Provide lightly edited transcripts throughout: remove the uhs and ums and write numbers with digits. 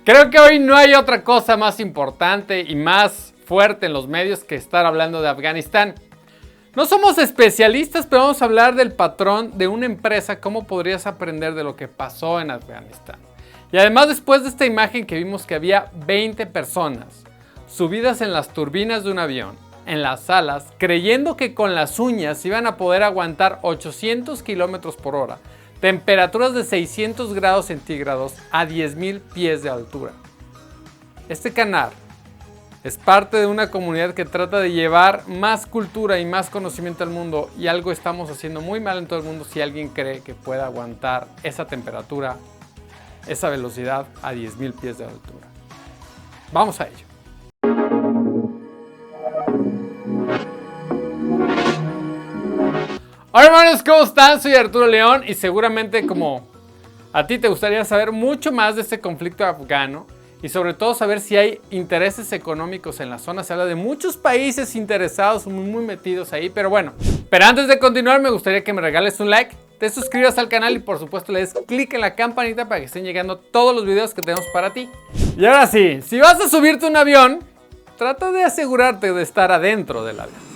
Creo que hoy no hay otra cosa más importante y más fuerte en los medios que estar hablando de Afganistán. No somos especialistas, pero vamos a hablar del patrón de una empresa, cómo podrías aprender de lo que pasó en Afganistán. Y además, después de esta imagen que vimos que había 20 personas subidas en las turbinas de un avión, en las alas, creyendo que con las uñas iban a poder aguantar 800 kilómetros por hora, temperaturas de 600 grados centígrados a 10,000 pies de altura. Este canal es parte de una comunidad que trata de llevar más cultura y más conocimiento al mundo, y algo estamos haciendo muy mal en todo el mundo si alguien cree que pueda aguantar esa temperatura, esa velocidad a 10,000 pies de altura. Vamos a ello. Hola hermanos, ¿cómo están? Soy Arturo León y seguramente como a ti te gustaría saber mucho más de este conflicto afgano y sobre todo saber si hay intereses económicos en la zona. Se habla de muchos países interesados, muy metidos ahí, pero bueno. Pero antes de continuar me gustaría que me regales un like, te suscribas al canal y por supuesto le des clic en la campanita para que estén llegando todos los videos que tenemos para ti. Y ahora sí, si vas a subirte a un avión, trata de asegurarte de estar adentro del avión.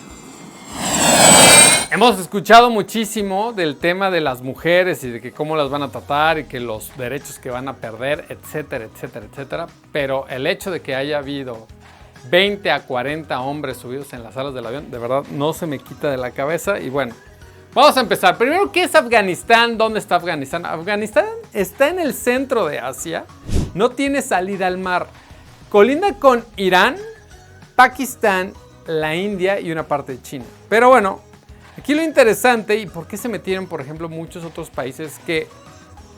Hemos escuchado muchísimo del tema de las mujeres y de que cómo las van a tratar y que los derechos que van a perder, etcétera, etcétera, etcétera. Pero el hecho de que haya habido 20 a 40 hombres subidos en las alas del avión, de verdad no se me quita de la cabeza. Y bueno, vamos a empezar. Primero, ¿qué es Afganistán? ¿Dónde está Afganistán? Afganistán está en el centro de Asia, no tiene salida al mar. Colinda con Irán, Pakistán, la India y una parte de China. Pero bueno, aquí lo interesante y por qué se metieron, por ejemplo, muchos otros países, que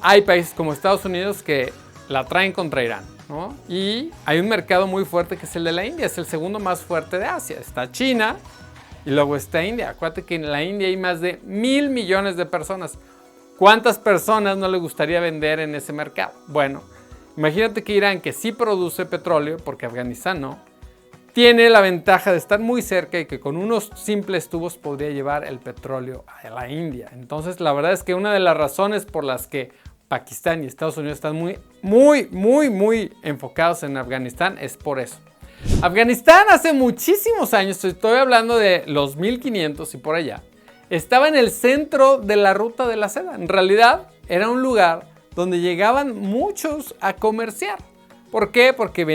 hay países como Estados Unidos que la traen contra Irán, ¿no? Y hay un mercado muy fuerte que es el de la India, es el segundo más fuerte de Asia. Está China y luego está India. Acuérdate que en la India hay más de 1,000 millones de personas. ¿Cuántas personas no le gustaría vender en ese mercado? Bueno, imagínate que Irán, que sí produce petróleo, porque Afganistán no, tiene la ventaja de estar muy cerca y que con unos simples tubos podría llevar el petróleo a la India. Entonces, la verdad es que una de las razones por las que Pakistán y Estados Unidos están muy enfocados en Afganistán es por eso. Afganistán hace muchísimos años, estoy hablando de los 1500 y por allá, estaba en el centro de la ruta de la seda. En realidad, era un lugar donde llegaban muchos a comerciar. ¿Por qué? Porque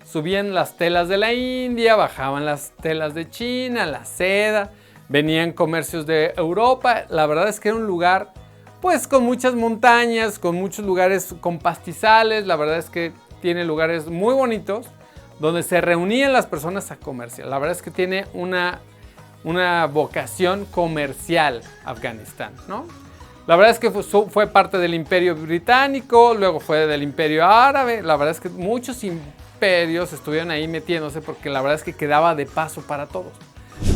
subían las telas de la India, bajaban las telas de China, la seda, venían comercios de Europa. La verdad es que era un lugar pues con muchas montañas, con muchos lugares con pastizales. La verdad es que tiene lugares muy bonitos donde se reunían las personas a comerciar. La verdad es que tiene una vocación comercial Afganistán, ¿no? La verdad es que fue parte del Imperio Británico, luego fue del Imperio Árabe. La verdad es que muchos imperios estuvieron ahí metiéndose porque la verdad es que quedaba de paso para todos.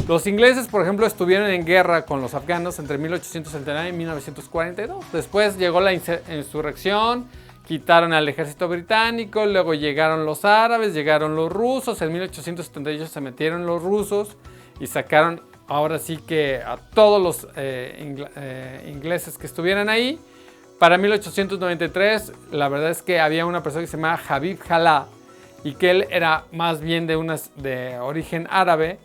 Los ingleses, por ejemplo, estuvieron en guerra con los afganos entre 1879 y 1942. Después llegó la insurrección, quitaron al ejército británico, luego llegaron los árabes, llegaron los rusos. En 1878 se metieron los rusos y sacaron ahora sí que a todos los ingleses que estuvieran ahí. Para 1893, la verdad es que había una persona que se llamaba Habib Jalá, y que él era más bien de origen árabe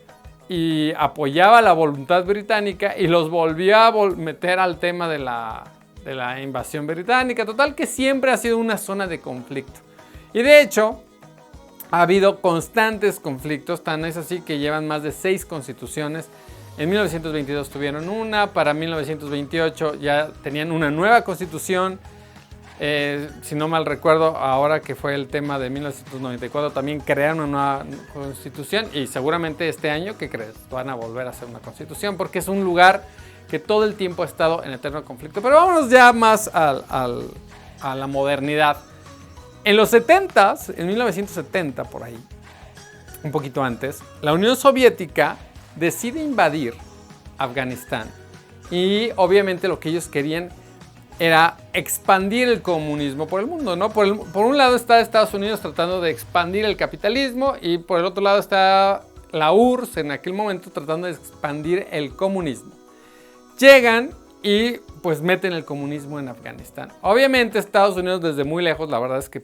y apoyaba la voluntad británica y los volvió a meter al tema de la invasión británica. Total que siempre ha sido una zona de conflicto. Y de hecho, ha habido constantes conflictos, tan es así que llevan más de 6 constituciones. En 1922 tuvieron una, para 1928 ya tenían una nueva constitución. Si no mal recuerdo, ahora que fue el tema de 1994, también crearon una nueva constitución y seguramente este año, ¿qué crees? Van a volver a hacer una constitución porque es un lugar que todo el tiempo ha estado en eterno conflicto. Pero vámonos ya más a la modernidad. En los 70s, en 1970 por ahí, un poquito antes, la Unión Soviética decide invadir Afganistán y obviamente lo que ellos querían era expandir el comunismo por el mundo, ¿no? Por un lado está Estados Unidos tratando de expandir el capitalismo y por el otro lado está la URSS en aquel momento tratando de expandir el comunismo. Llegan y pues meten el comunismo en Afganistán. Obviamente Estados Unidos desde muy lejos, la verdad es que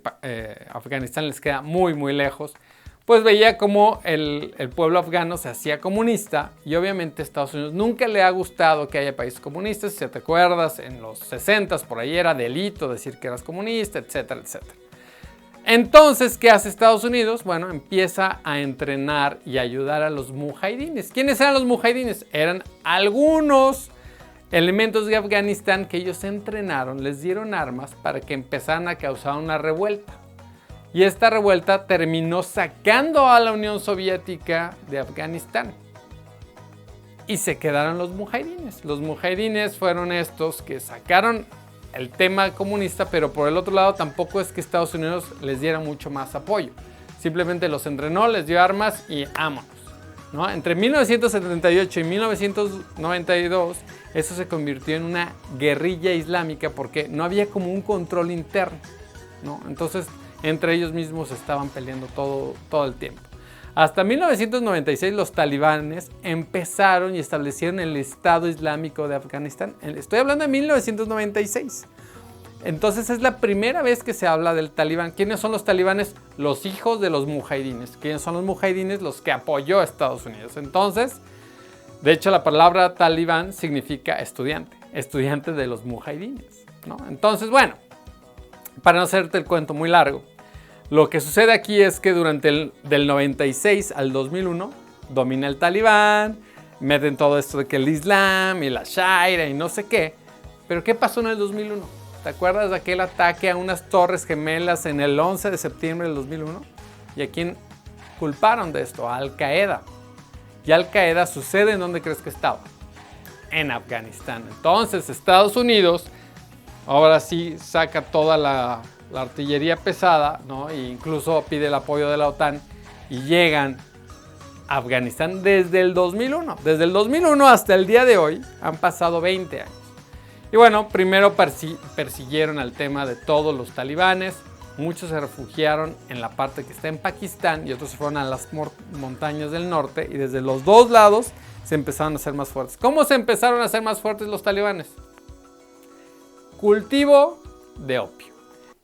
Afganistán les queda muy muy lejos, pues veía como el pueblo afgano se hacía comunista y obviamente a Estados Unidos nunca le ha gustado que haya países comunistas. Si te acuerdas, en los 60s por ahí era delito decir que eras comunista, etcétera, etcétera. Entonces, ¿qué hace Estados Unidos? Bueno, empieza a entrenar y ayudar a los mujahidines. ¿Quiénes eran los mujahidines? Eran algunos elementos de Afganistán que ellos entrenaron, les dieron armas para que empezaran a causar una revuelta. Y esta revuelta terminó sacando a la Unión Soviética de Afganistán. Y se quedaron los mujahidines. Los mujahidines fueron estos que sacaron el tema comunista, pero por el otro lado tampoco es que Estados Unidos les diera mucho más apoyo. Simplemente los entrenó, les dio armas y vámonos, ¿no? Entre 1978 y 1992, eso se convirtió en una guerrilla islámica porque no había como un control interno, ¿no? Entonces, entre ellos mismos estaban peleando todo el tiempo. Hasta 1996 los talibanes empezaron y establecieron el Estado Islámico de Afganistán. Estoy hablando de 1996. Entonces es la primera vez que se habla del talibán. ¿Quiénes son los talibanes? Los hijos de los mujahidines. ¿Quiénes son los mujahidines? Los que apoyó a Estados Unidos. Entonces, de hecho la palabra talibán significa estudiante. Estudiante de los mujahidines, ¿no? Entonces, bueno, para no hacerte el cuento muy largo, lo que sucede aquí es que del 96 al 2001 domina el talibán, meten todo esto de que el Islam y la Sharia y no sé qué. Pero ¿qué pasó en el 2001? ¿Te acuerdas de aquel ataque a unas torres gemelas en el 11 de septiembre del 2001? ¿Y a quién culparon de esto? A Al Qaeda. Y Al Qaeda sucede en donde crees que estaba. En Afganistán. Entonces Estados Unidos ahora sí saca toda la artillería pesada, ¿no? E incluso pide el apoyo de la OTAN y llegan a Afganistán desde el 2001. Desde el 2001 hasta el día de hoy han pasado 20 años. Y bueno, primero persiguieron al tema de todos los talibanes. Muchos se refugiaron en la parte que está en Pakistán y otros se fueron a las montañas del norte y desde los dos lados se empezaron a hacer más fuertes. ¿Cómo se empezaron a hacer más fuertes los talibanes? Cultivo de opio.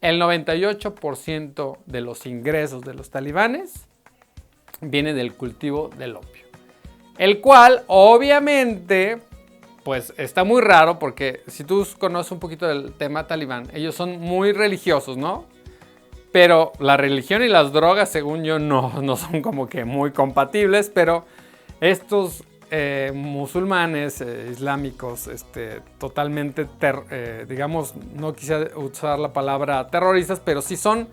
El 98% de los ingresos de los talibanes viene del cultivo del opio. El cual, obviamente, pues está muy raro porque si tú conoces un poquito del tema talibán, ellos son muy religiosos, ¿no? Pero la religión y las drogas, según yo, no son como que muy compatibles, pero estos musulmanes islámicos totalmente, digamos, no quise usar la palabra terroristas, pero sí son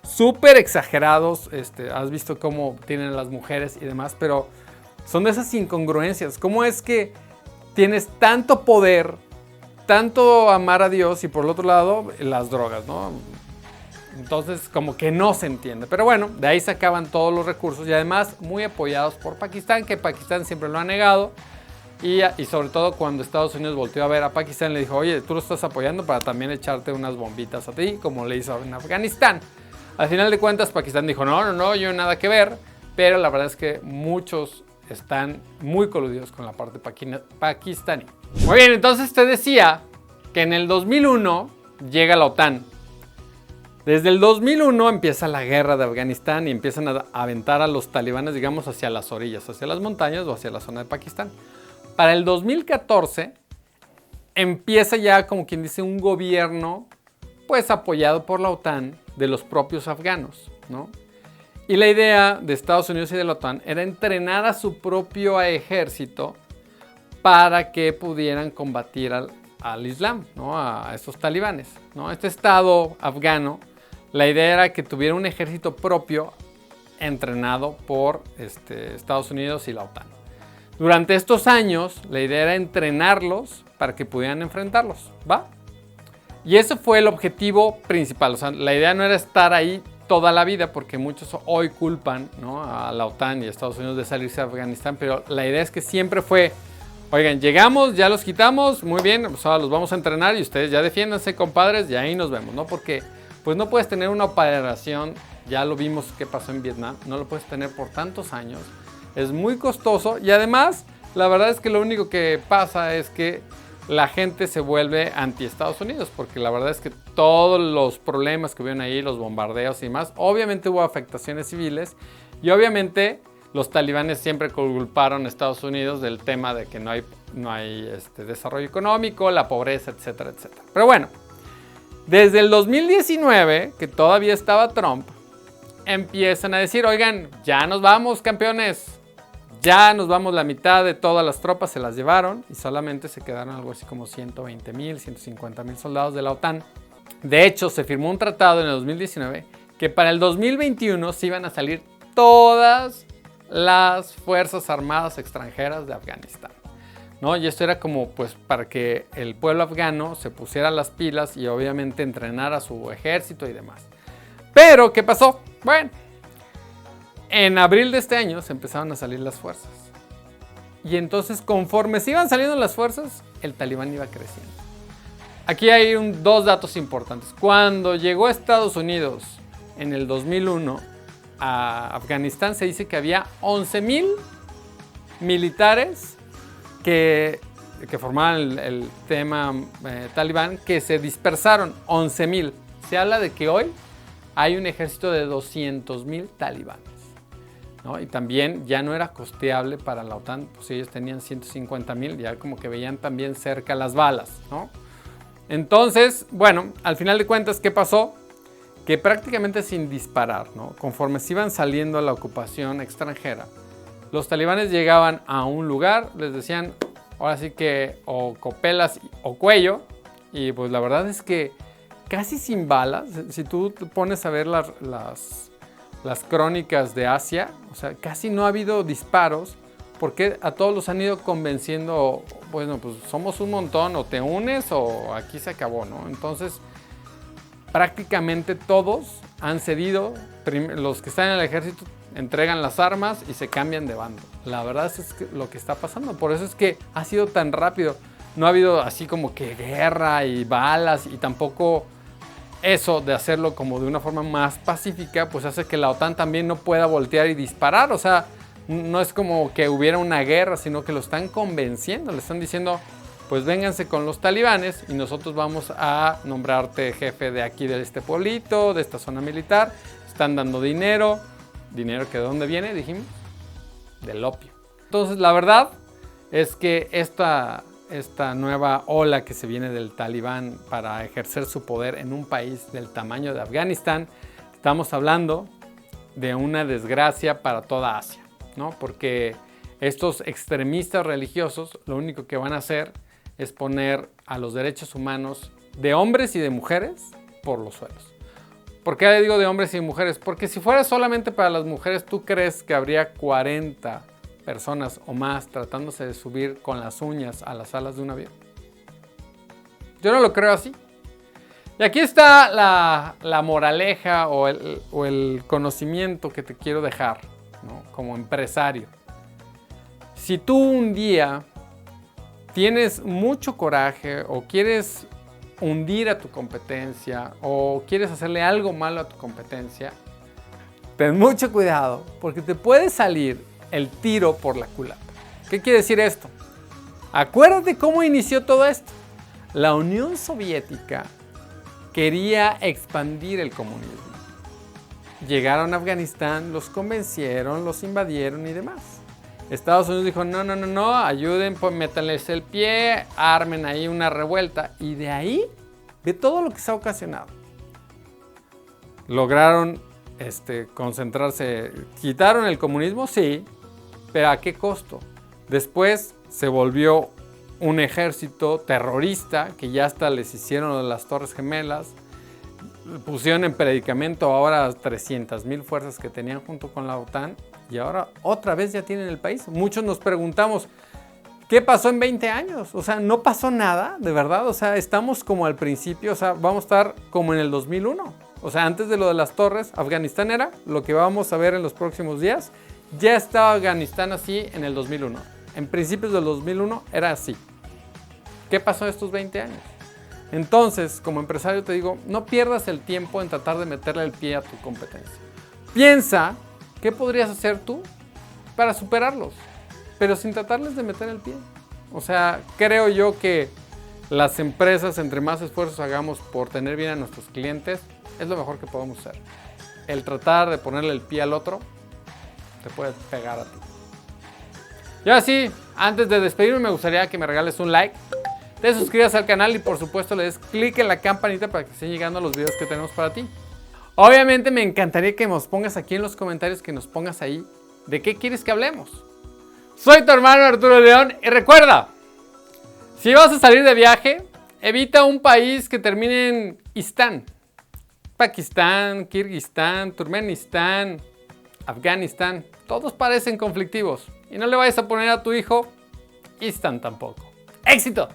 súper exagerados. Has visto cómo tienen las mujeres y demás, pero son de esas incongruencias. ¿Cómo es que tienes tanto poder, tanto amar a Dios y por el otro lado las drogas, ¿no? Entonces como que no se entiende. Pero bueno, de ahí sacaban todos los recursos y además muy apoyados por Pakistán, que Pakistán siempre lo ha negado. Y sobre todo cuando Estados Unidos volteó a ver a Pakistán, le dijo, oye, tú lo estás apoyando para también echarte unas bombitas a ti, como le hizo en Afganistán. Al final de cuentas, Pakistán dijo, no, yo nada que ver. Pero la verdad es que muchos están muy coludidos con la parte pakistaní. Muy bien, entonces te decía que en el 2001 llega la OTAN. Desde el 2001 empieza la guerra de Afganistán y empiezan a aventar a los talibanes, digamos, hacia las orillas, hacia las montañas o hacia la zona de Pakistán. Para el 2014 empieza ya, como quien dice, un gobierno pues apoyado por la OTAN de los propios afganos, ¿no? Y la idea de Estados Unidos y de la OTAN era entrenar a su propio ejército para que pudieran combatir al Islam, ¿no? A estos talibanes, ¿no? Este estado afgano, la idea era que tuviera un ejército propio entrenado por Estados Unidos y la OTAN. Durante estos años, la idea era entrenarlos para que pudieran enfrentarlos, ¿va? Y ese fue el objetivo principal. O sea, la idea no era estar ahí toda la vida, porque muchos hoy culpan, ¿no?, a la OTAN y a Estados Unidos de salirse de Afganistán, pero la idea es que siempre fue, oigan, llegamos, ya los quitamos, muy bien, pues ahora los vamos a entrenar y ustedes ya defiéndanse, compadres, y ahí nos vemos, ¿no? Porque pues no puedes tener una operación, ya lo vimos que pasó en Vietnam, no lo puedes tener por tantos años, es muy costoso y además la verdad es que lo único que pasa es que la gente se vuelve anti-Estados Unidos, porque la verdad es que todos los problemas que hubieron ahí, los bombardeos y demás, obviamente hubo afectaciones civiles y obviamente los talibanes siempre culparon a Estados Unidos del tema de que no hay desarrollo económico, la pobreza, etcétera, etcétera. Pero bueno, desde el 2019, que todavía estaba Trump, empiezan a decir, oigan, ya nos vamos, campeones. Ya nos vamos, la mitad de todas las tropas se las llevaron y solamente se quedaron algo así como 120,000, 150,000 soldados de la OTAN. De hecho, se firmó un tratado en el 2019 que para el 2021 se iban a salir todas las fuerzas armadas extranjeras de Afganistán, ¿no? Y esto era como pues para que el pueblo afgano se pusiera las pilas y obviamente entrenara a su ejército y demás. Pero, ¿qué pasó? Bueno, en abril de este año se empezaron a salir las fuerzas. Y entonces, conforme se iban saliendo las fuerzas, el talibán iba creciendo. Aquí hay dos datos importantes. Cuando llegó a Estados Unidos en el 2001 a Afganistán, se dice que había 11,000 militares que formaban el tema talibán, que se dispersaron. 11,000. Se habla de que hoy hay un ejército de 200,000 talibanes, ¿no? Y también ya no era costeable para la OTAN, pues ellos tenían 150,000, ya como que veían también cerca las balas, ¿no? Entonces, bueno, al final de cuentas, ¿qué pasó? Que prácticamente sin disparar, ¿no? Conforme se iban saliendo a la ocupación extranjera, los talibanes llegaban a un lugar, les decían, ahora sí que o copelas o cuello, y pues la verdad es que casi sin balas, si tú te pones a ver las crónicas de Asia, o sea, casi no ha habido disparos, porque a todos los han ido convenciendo, bueno, pues somos un montón, o te unes o aquí se acabó, ¿no? Entonces, prácticamente todos han cedido, los que están en el ejército entregan las armas y se cambian de bando. La verdad es que lo que está pasando, por eso es que ha sido tan rápido. No ha habido así como que guerra y balas, y tampoco eso de hacerlo como de una forma más pacífica, pues hace que la OTAN también no pueda voltear y disparar. O sea, no es como que hubiera una guerra, sino que lo están convenciendo, le están diciendo, pues vénganse con los talibanes y nosotros vamos a nombrarte jefe de aquí, de este pueblito, de esta zona militar. Están dando dinero que ¿de dónde viene? Dijimos, del opio. Entonces, la verdad es que esta nueva ola que se viene del talibán para ejercer su poder en un país del tamaño de Afganistán, estamos hablando de una desgracia para toda Asia, ¿no? Porque estos extremistas religiosos lo único que van a hacer es poner a los derechos humanos de hombres y de mujeres por los suelos. ¿Por qué le digo de hombres y mujeres? Porque si fuera solamente para las mujeres, ¿tú crees que habría 40 personas o más tratándose de subir con las uñas a las alas de un avión? Yo no lo creo así. Y aquí está la moraleja o el conocimiento que te quiero dejar, ¿no? Como empresario. Si tú un día tienes mucho coraje o quieres hundir a tu competencia o quieres hacerle algo malo a tu competencia, ten mucho cuidado porque te puede salir el tiro por la culata. ¿Qué quiere decir esto? Acuérdate cómo inició todo esto. La Unión Soviética quería expandir el comunismo. Llegaron a Afganistán, los convencieron, los invadieron y demás. Estados Unidos dijo, no, ayuden, pues métanles el pie, armen ahí una revuelta. Y de ahí, ve todo lo que se ha ocasionado. Lograron concentrarse, quitaron el comunismo, sí, pero ¿a qué costo? Después se volvió un ejército terrorista que ya hasta les hicieron las Torres Gemelas, pusieron en predicamento ahora 300,000 fuerzas que tenían junto con la OTAN y ahora otra vez ya tienen el país. Muchos nos preguntamos, ¿qué pasó en 20 años? O sea, no pasó nada, de verdad. O sea, estamos como al principio, o sea, vamos a estar como en el 2001. O sea, antes de lo de las torres, Afganistán era lo que vamos a ver en los próximos días. Ya estaba Afganistán así en el 2001. En principios del 2001 era así. ¿Qué pasó estos 20 años? Entonces, como empresario te digo, no pierdas el tiempo en tratar de meterle el pie a tu competencia. Piensa qué podrías hacer tú para superarlos, pero sin tratarles de meter el pie. O sea, creo yo que las empresas, entre más esfuerzos hagamos por tener bien a nuestros clientes, es lo mejor que podemos hacer. El tratar de ponerle el pie al otro te puede pegar a ti. Y ahora sí, antes de despedirme me gustaría que me regales un like, te suscribas al canal y por supuesto le des clic en la campanita para que estén llegando los videos que tenemos para ti. Obviamente me encantaría que nos pongas aquí en los comentarios, que nos pongas ahí de qué quieres que hablemos. Soy tu hermano Arturo León y recuerda, si vas a salir de viaje, evita un país que termine en Istán. Pakistán, Kirguistán, Turkmenistán, Afganistán, todos parecen conflictivos. Y no le vayas a poner a tu hijo Istán tampoco. ¡Éxito!